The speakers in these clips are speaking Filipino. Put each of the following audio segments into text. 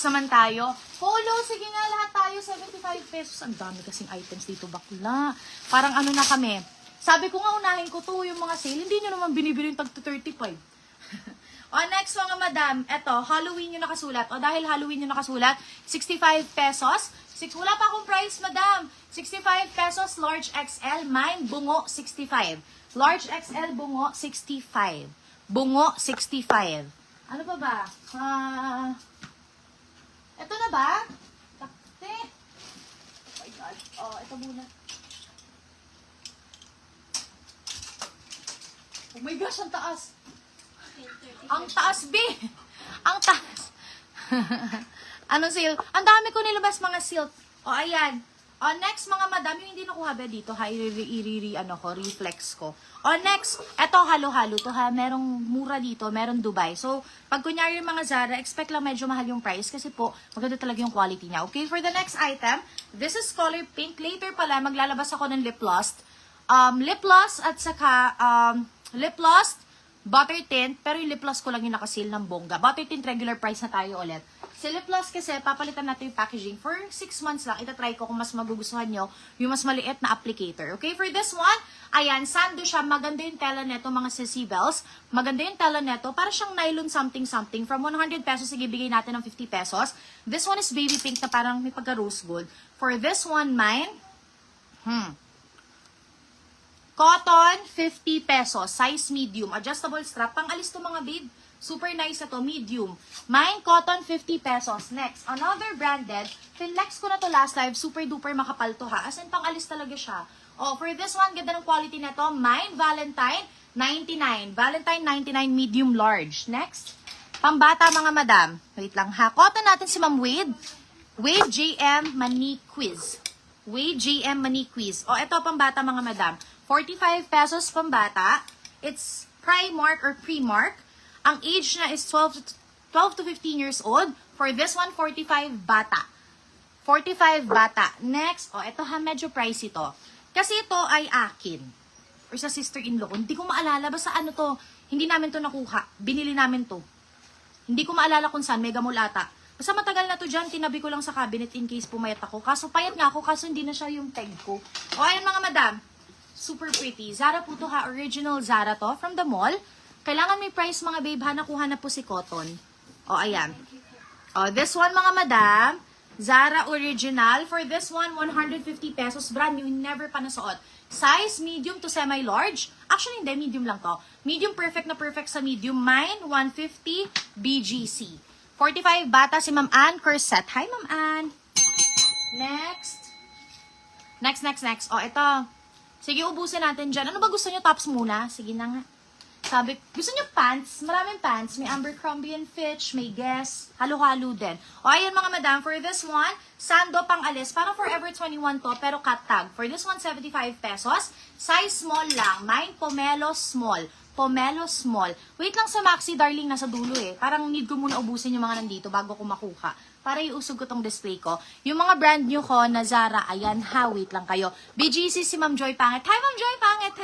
Relax naman tayo. Polo, sige nga, lahat tayo, 75 pesos. Ang dami kasing items dito, bakla. Parang ano na kami. Sabi ko nga, unahin ko to, yung mga sale. Hindi nyo naman binibili yung tag 35. O, next mga madam, eto, Halloween yung nakasulat. O, dahil Halloween yung nakasulat, 65 pesos. Wala pa akong price, madam. 65 pesos, large XL. Mine, bungo, 65. Large XL, bungo, 65. Bungo, 65. Ano pa ba? Ito na ba? Takte. Oh my God. Oh, ito muna. Oh my gosh, ang taas. Ang taas, B. Ang taas. Anong sale? Ang dami ko nilabas mga silk. O, ayan. O, next, mga madam, yung hindi nakuha ba dito, ha? Reflex ko. O, next, eto, halo-halo to, ha? Merong mura dito, merong Dubai. So, pag kunyari yung mga Zara, expect lang medyo mahal yung price kasi po, maganda talaga yung quality niya. Okay, for the next item, this is color pink. Later pala, maglalabas ako ng lip gloss. Lip gloss at saka, lip gloss, butter tint, pero yung lip gloss ko lang yung nakasil ng bongga. Butter tint, regular price na tayo ulit. Sa lip gloss kasi, papalitan natin yung packaging. For 6 months lang, itatry ko kung mas magugustuhan nyo yung mas maliit na applicator. Okay, for this one, ayan, sando siya. Maganda yung tela neto, mga sissy bells. Maganda yung tela neto. Para siyang nylon something. From 100 pesos, sige, bigay natin ng 50 pesos. This one is baby pink na parang may pagka-rose gold. For this one, mine, cotton, 50 pesos. Size medium. Adjustable strap. Pang-alis to mga babe. Super nice na to. Medium. Mine, cotton, 50 pesos. Next, another branded. Finlex ko na to last live. Super duper makapal to, ha. As in, pang-alis talaga siya. Oh, for this one, ganda ng quality na to. Mine, Valentine, 99. Valentine, 99, medium large. Next, pambata mga madam. Wait lang, ha. Cotton natin si Ma'am Wade. Wade JM Maniquiz. Wade JM Maniquiz. O, ito pambata mga madam. 45 pesos pambata. It's Primark or Primark. Ang age na is 12 to 15 years old. For this one, 45 bata. 45 bata. Next, oh, ito ha, medyo pricey to. Kasi ito ay akin. Or sa sister-in-law ko. Hindi ko maalala. Basta ano to, hindi namin to nakuha. Binili namin to. Hindi ko maalala kung saan. Mega Mall ata. Basta matagal na to dyan. Tinabi ko lang sa cabinet in case pumayat ako. Kaso payat nga ako. Kaso hindi na siya yung peg ko. O, ayan mga madam. Super pretty. Zara po to ha. Original Zara to. From the mall. Kailangan may price mga babe ha. Nakuha na po si Cotton. O, ayan. O, this one mga madam. Zara Original. For this one, 150 pesos. Brand new. Never pa nasuot. Size medium to semi-large. Actually, hindi. Medium lang to. Medium perfect na perfect sa medium. Mine, 150 BGC. 45 bata si Ma'am Ann Corset. Hi, Ma'am Ann. Next. O, ito. Sige, ubusin natin dyan. Ano ba gusto nyo? Tops muna? Sige na nga. Sabi, gusto nyo pants? Maraming pants. May Abercrombie & Fitch, may Guess, halo-halo din. O, ayan mga madam, for this one, sando pang alis. Parang Forever 21 to, pero cut tag. For this one, 75 pesos. Size small lang. Mine, Pomelo small. Pomelo small. Wait lang sa Maxi, darling, nasa dulo eh. Parang need ko muna ubusin yung mga nandito bago ko makuha. Para iusog ko tong display ko. Yung mga brand new ko na Zara, ayan ha, wait lang kayo. BGC si Ma'am Joy Pangit. Hi, Ma'am Joy Pangit.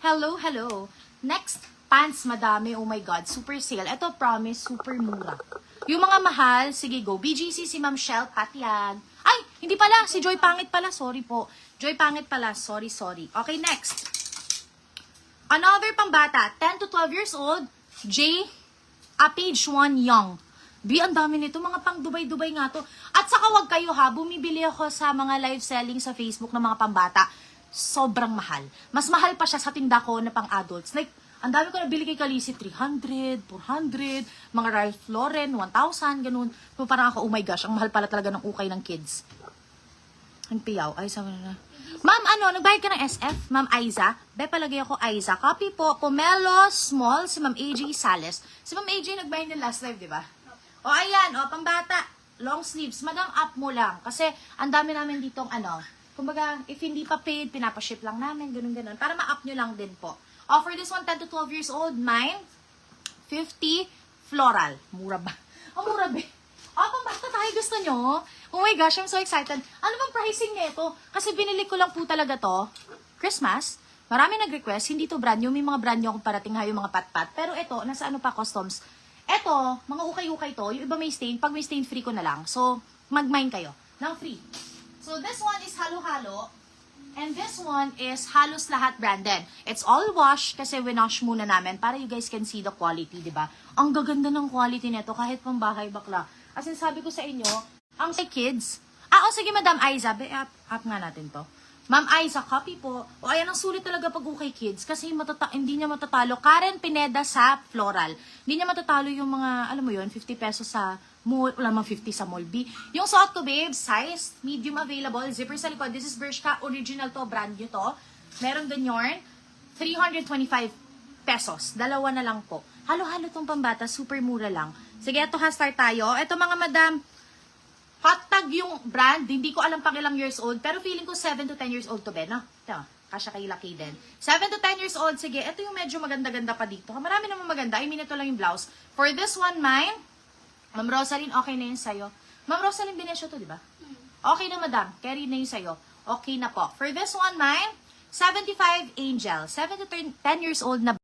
Hello. Next, pants, madami. Oh my God, super sale. Ito, promise, super mura. Yung mga mahal, sige go. BGC si Ma'am Shell Patian. Ay, hindi pala. Si Joy Pangit pala. Sorry po. Joy Pangit pala. Sorry. Okay, next. Another pambata. 10 to 12 years old. Page 1 young. Ang dami nito. Mga pang Dubai nga to. At saka wag kayo ha. Bumibili ako sa mga live selling sa Facebook ng mga pambata. Sobrang mahal. Mas mahal pa siya sa tinda ko na pang adults. Like, ang dami ko nabili kay Khaleesi, 300, 400, mga Ralph Lauren, 1,000, ganun. So, parang ako, oh my gosh, ang mahal pala talaga ng ukay ng kids. Ang piyaw. Ay, sabi na. Ma'am, nagbayad ka ng SF? Ma'am Aiza? Palagay ako Aiza. Copy po, Pomelo Small, si Ma'am AJ Sales. Si Ma'am AJ nagbayad ng last live, di ba? O, ayan, pambata, long sleeves. Madam, up mo lang. Kasi, ang dami namin ditong kumbaga, if hindi pa paid, pinapaship lang namin, ganun. Para ma-up nyo lang din po. For this one, 10 to 12 years old, mine, 50, floral. Mura ba? Mura ba? Pambata tayo, gusto nyo? Oh my gosh, I'm so excited. Ano bang pricing nito? Kasi binili ko lang po talaga to. Christmas. Marami nag-request. Hindi to brand new. May mga brand new akong parating ha, yung mga pat-pat. Pero ito, nasa pa, customs. Eto, mga ukay-ukay to, yung iba may stain, pag may stain free ko na lang. So, mag-mine kayo ng free. So, this one is halo-halo. And this one is halos lahat branded. It's all wash kasi winosh muna namin para you guys can see the quality, di ba? Ang gaganda ng quality nito kahit pambahay bakla. As in, sabi ko sa inyo, ang sa kids, sige Madam Aiza, up nga natin to. Ma'am Aiza, copy po. O ayan, ang sulit talaga pag ukay kids kasi hindi niya matatalo. Karen Pineda sa Floral. Hindi niya matatalo yung mga, alam mo yun, 50 pesos sa mall, wala mang 50 sa mall B. Yung suot ko, babe, size, medium available, zipper sa likod. This is Bershka, original to, brand nyo to. Meron din yarn, 325 pesos. Dalawa na lang po. Halo-halo tong pambata, super mura lang. Sige, ito start tayo. Ito mga madam, hot tag yung brand, hindi ko alam pang ilang years old, pero feeling ko 7 to 10 years old to, Ben, no? Ito, kasya kay Lucky din. 7 to 10 years old, sige, ito yung medyo maganda-ganda pa dito. Marami naman maganda, I mean, ito lang yung blouse. For this one, mine, Ma'am Rosaline, okay na yun sa'yo. Ma'am Rosaline, binesyo to, di ba? Okay na, madam. Carry na yun sa'yo. Okay na po. For this one, mine, 75 Angel. 7 to 10 years old na